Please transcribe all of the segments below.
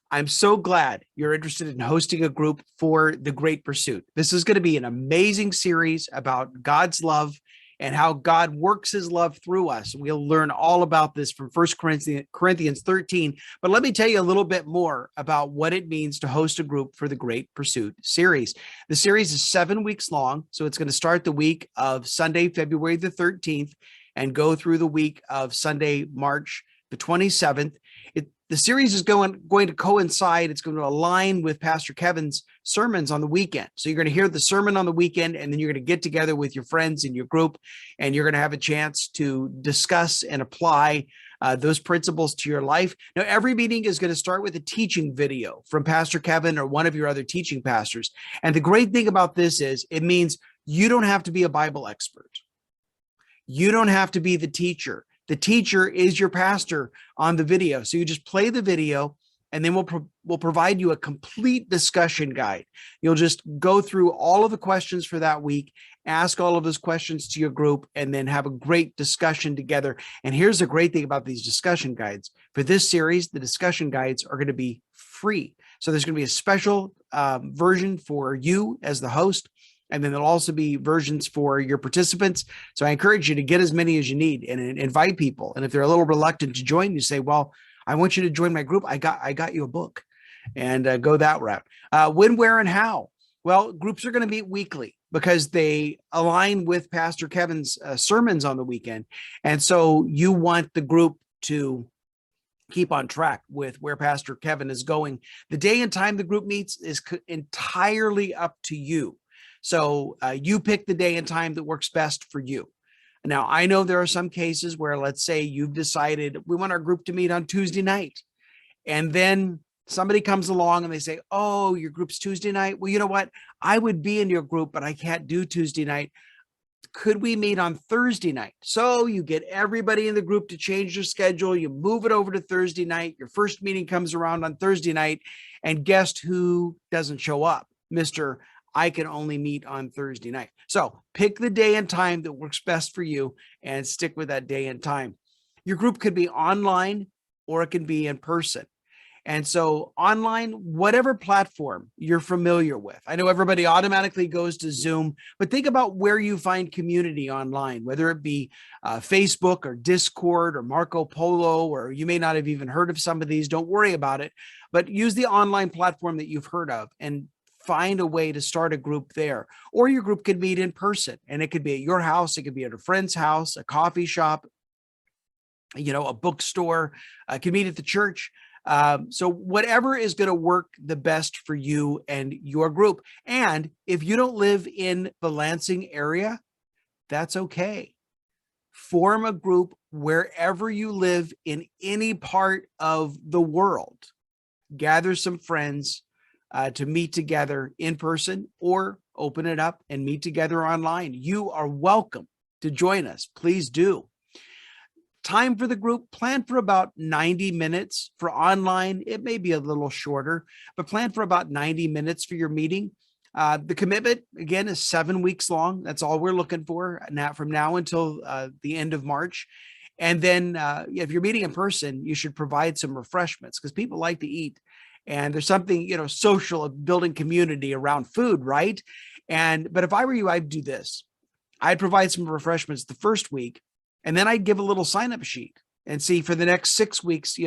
I'm so glad you're interested in hosting a group for the Great Pursuit. This is going to be an amazing series about God's love and how God works his love through us. We'll learn all about this from 1 Corinthians 13. But let me tell you a little bit more about what it means to host a group for the Great Pursuit series. The series is 7 weeks long, so it's going to start the week of Sunday, February the 13th, and go through the week of Sunday, March the 27th. The series is going to coincide. It's going to align with Pastor Kevin's sermons on the weekend. So you're going to hear the sermon on the weekend, and then you're going to get together with your friends in your group, and you're going to have a chance to discuss and apply those principles to your life. Now, every meeting is going to start with a teaching video from Pastor Kevin or one of your other teaching pastors. And the great thing about this is it means you don't have to be a Bible expert. You don't have to be the teacher. The teacher is your pastor on the video. So you just play the video, and then we'll provide you a complete discussion guide. You'll just go through all of the questions for that week, ask all of those questions to your group, and then have a great discussion together. And here's the great thing about these discussion guides. For this series, the discussion guides are going to be free. So there's going to be a special version for you as the host. And then there'll also be versions for your participants. So I encourage you to get as many as you need and invite people. And if they're a little reluctant to join, you say, well, I want you to join my group. I got you a book, and go that route. When, where, and how? Well, groups are going to meet weekly because they align with Pastor Kevin's sermons on the weekend. And so you want the group to keep on track with where Pastor Kevin is going. The day and time the group meets is entirely up to you. So you pick the day and time that works best for you. Now, I know there are some cases where, let's say you've decided we want our group to meet on Tuesday night. And then somebody comes along and they say, oh, your group's Tuesday night. Well, you know what? I would be in your group, but I can't do Tuesday night. Could we meet on Thursday night? So you get everybody in the group to change their schedule. You move it over to Thursday night. Your first meeting comes around on Thursday night. And guess who doesn't show up? Mr. I can only meet on Thursday night. So pick the day and time that works best for you and stick with that day and time. Your group could be online or it can be in person. And so online, whatever platform you're familiar with. I know everybody automatically goes to Zoom, but think about where you find community online, whether it be Facebook or Discord or Marco Polo, or you may not have even heard of some of these. Don't worry about it, but use the online platform that you've heard of and find a way to start a group there. Or your group could meet in person, and it could be at your house. It could be at a friend's house, a coffee shop, a bookstore. It could meet at the church. So whatever is going to work the best for you and your group. And if you don't live in the Lansing area, that's okay. Form a group wherever you live in any part of the world. Gather some friends to meet together in person, or open it up and meet together online. You are welcome to join us. Please do. Time for the group, plan for about 90 minutes. For online, it may be a little shorter, but plan for about 90 minutes for your meeting. The commitment, again, is 7 weeks long. That's all we're looking for now, from now until the end of March. And then if you're meeting in person, you should provide some refreshments, because people like to eat. And there's something, social, building community around food, right? But if I were you, I'd do this. I'd provide some refreshments the first week, and then I'd give a little sign-up sheet and see for the next 6 weeks,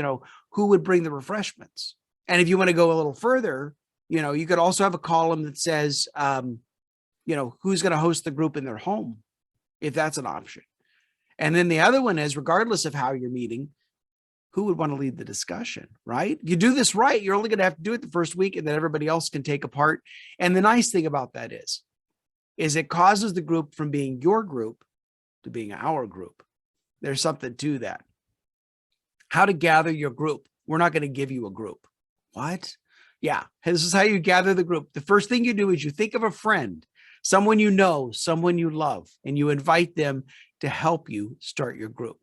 who would bring the refreshments. And if you want to go a little further, you could also have a column that says, who's going to host the group in their home, if that's an option. And then the other one is, regardless of how you're meeting, who would want to lead the discussion, right? You do this right, you're only going to have to do it the first week, and then everybody else can take a part. And the nice thing about that is it causes the group from being your group to being our group. There's something to that. How to gather your group. We're not going to give you a group. What? Yeah, this is how you gather the group. The first thing you do is you think of a friend, someone you know, someone you love, and you invite them to help you start your group.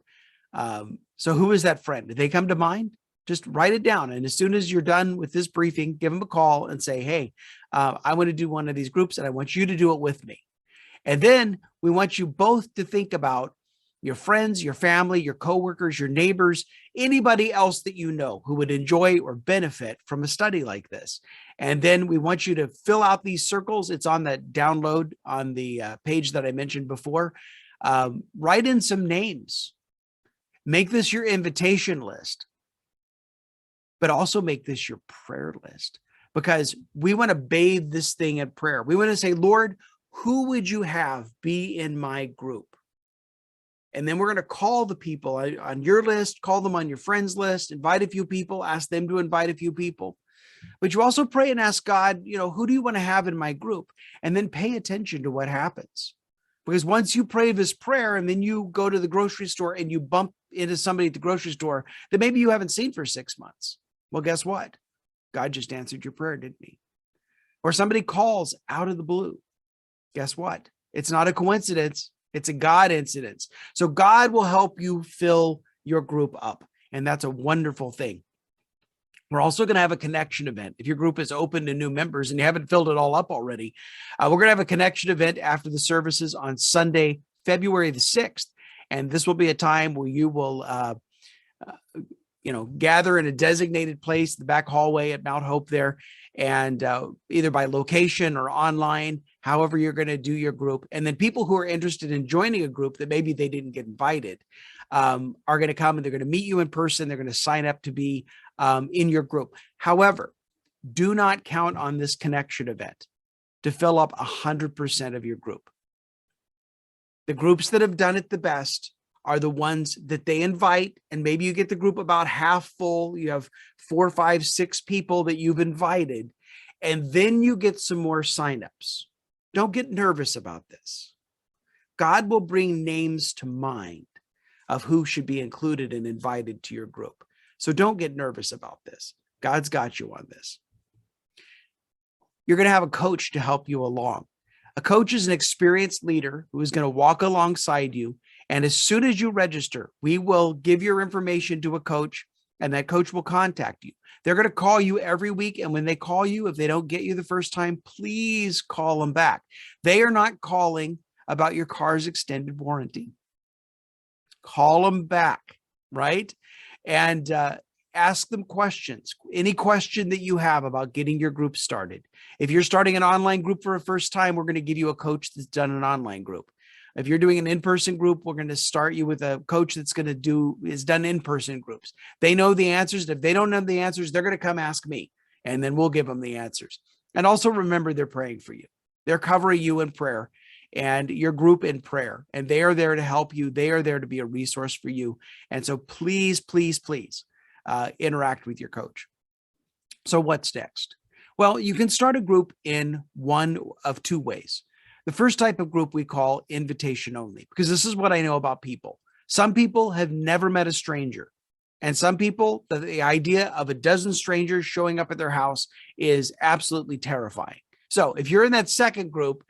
So who is that friend? Did they come to mind? Just write it down. And as soon as you're done with this briefing, give them a call and say, hey, I want to do one of these groups, and I want you to do it with me. And then we want you both to think about your friends, your family, your coworkers, your neighbors, anybody else that you know who would enjoy or benefit from a study like this. And then we want you to fill out these circles. It's on the download on the page that I mentioned before. Write in some names. Make this your invitation list, but also make this your prayer list, because we want to bathe this thing in prayer. We want to say, Lord, who would you have be in my group? And then we're going to call the people on your list, call them on your friends list, invite a few people, ask them to invite a few people. But you also pray and ask God, who do you want to have in my group? And then pay attention to what happens. Because once you pray this prayer and then you go to the grocery store and you bump into somebody at the grocery store that maybe you haven't seen for 6 months. Well, guess what? God just answered your prayer, didn't he? Or somebody calls out of the blue. Guess what? It's not a coincidence. It's a God incidence. So God will help you fill your group up. And that's a wonderful thing. We're also going to have a connection event. If your group is open to new members and you haven't filled it all up already, we're going to have a connection event after the services on Sunday, February the 6th. And this will be a time where you will, gather in a designated place, the back hallway at Mount Hope there, and either by location or online, however you're going to do your group. And then people who are interested in joining a group that maybe they didn't get invited are going to come and they're going to meet you in person. They're going to sign up to be in your group. However, do not count on this connection event to fill up 100% of your group. The groups that have done it the best are the ones that they invite, and maybe you get the group about half full. You have 4, 5, 6 people that you've invited, and then you get some more signups. Don't get nervous about this. God will bring names to mind of who should be included and invited to your group. So don't get nervous about this. God's got you on this. You're going to have a coach to help you along. A coach is an experienced leader who is going to walk alongside you. And as soon as you register, we will give your information to a coach, and that coach will contact you. They're going to call you every week. And when they call you, if they don't get you the first time, please call them back. They are not calling about your car's extended warranty. Call them back, right? And ask them questions. Any question that you have about getting your group started. If you're starting an online group for a first time, we're going to give you a coach that's done an online group. If you're doing an in-person group, we're going to start you with a coach that's is done in-person groups. They know the answers. If they don't know the answers, they're going to come ask me, and then we'll give them the answers. And also remember, they're praying for you. They're covering you in prayer and your group in prayer, and they are there to help you. They are there to be a resource for you. And so please, please, please interact with your coach. So what's next? Well, you can start a group in one of 2 ways. The first type of group we call invitation only, because this is what I know about people. Some people have never met a stranger. And some people, the idea of a dozen strangers showing up at their house is absolutely terrifying. So if you're in that second group,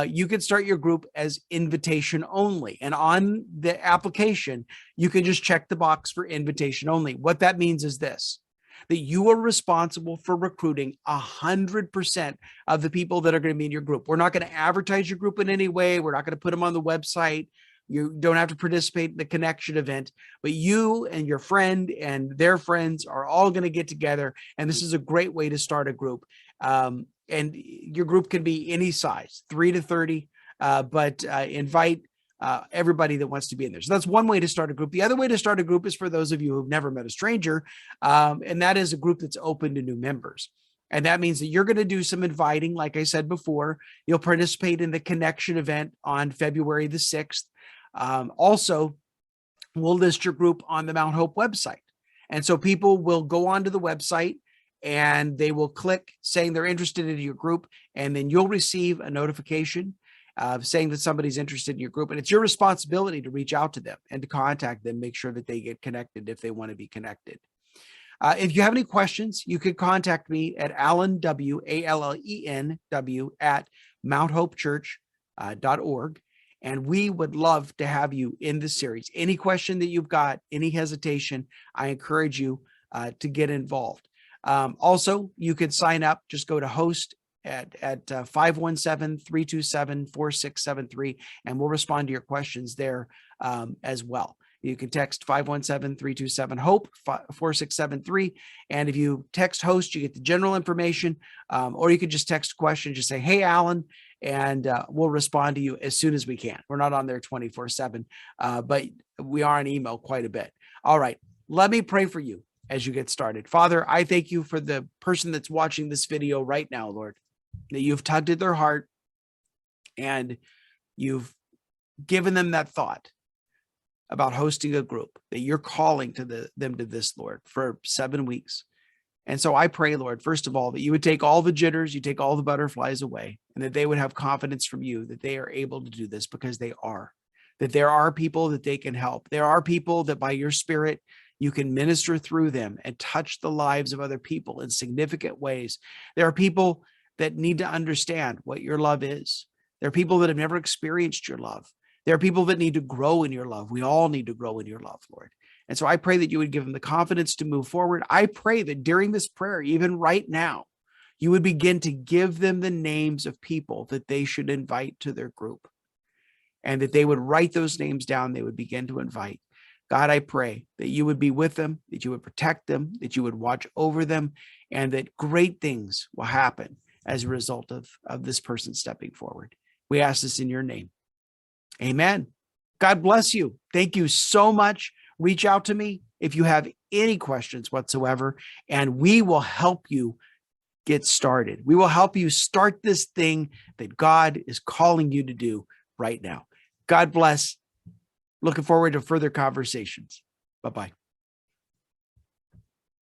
you can start your group as invitation only. And on the application, you can just check the box for invitation only. What that means is this: that you are responsible for recruiting 100% of the people that are going to be in your group. We're not going to advertise your group in any way. We're not going to put them on the website. You don't have to participate in the connection event, but you and your friend and their friends are all going to get together. And this is a great way to start a group. And your group can be any size, 3 to 30, but invite everybody that wants to be in there. So that's one way to start a group. The other way to start a group is for those of you who've never met a stranger. And that is a group that's open to new members. And that means that you're going to do some inviting. Like I said before, you'll participate in the connection event on February the 6th. Also, we'll list your group on the Mount Hope website. And so people will go onto the website and they will click saying they're interested in your group. And then you'll receive a notification saying that somebody's interested in your group. And it's your responsibility to reach out to them and to contact them, make sure that they get connected if they want to be connected. If you have any questions, you can contact me at allenw, ALLENW, at mounthopechurch.org. And we would love to have you in this series. Any question that you've got, any hesitation, I encourage you to get involved. Also, you can sign up. Just go to host at 517-327-4673, and we'll respond to your questions there as well. You can text 517-327-HOPE, 4673. And if you text host, you get the general information, or you can just text question, just say, hey, Alan, and we'll respond to you as soon as we can. We're not on there 24/7, but we are on email quite a bit. All right, let me pray for you as you get started. Father, I thank you for the person that's watching this video right now, Lord, that you've tugged at their heart and you've given them that thought about hosting a group, that you're calling to them to this, Lord, for 7 weeks. And so I pray, Lord, first of all, that you would take all the jitters, you take all the butterflies away, and that they would have confidence from you that they are able to do this, because they are, that there are people that they can help. There are people that by your Spirit, you can minister through them and touch the lives of other people in significant ways. There are people that need to understand what your love is. There are people that have never experienced your love. There are people that need to grow in your love. We all need to grow in your love, Lord. And so I pray that you would give them the confidence to move forward. I pray that during this prayer, even right now, you would begin to give them the names of people that they should invite to their group, and that they would write those names down. They would begin to invite. God, I pray that you would be with them, that you would protect them, that you would watch over them, and that great things will happen as a result of this person stepping forward. We ask this in your name. Amen. God bless you. Thank you so much. Reach out to me if you have any questions whatsoever, and we will help you get started. We will help you start this thing that God is calling you to do right now. God bless. Looking forward to further conversations. Bye-bye.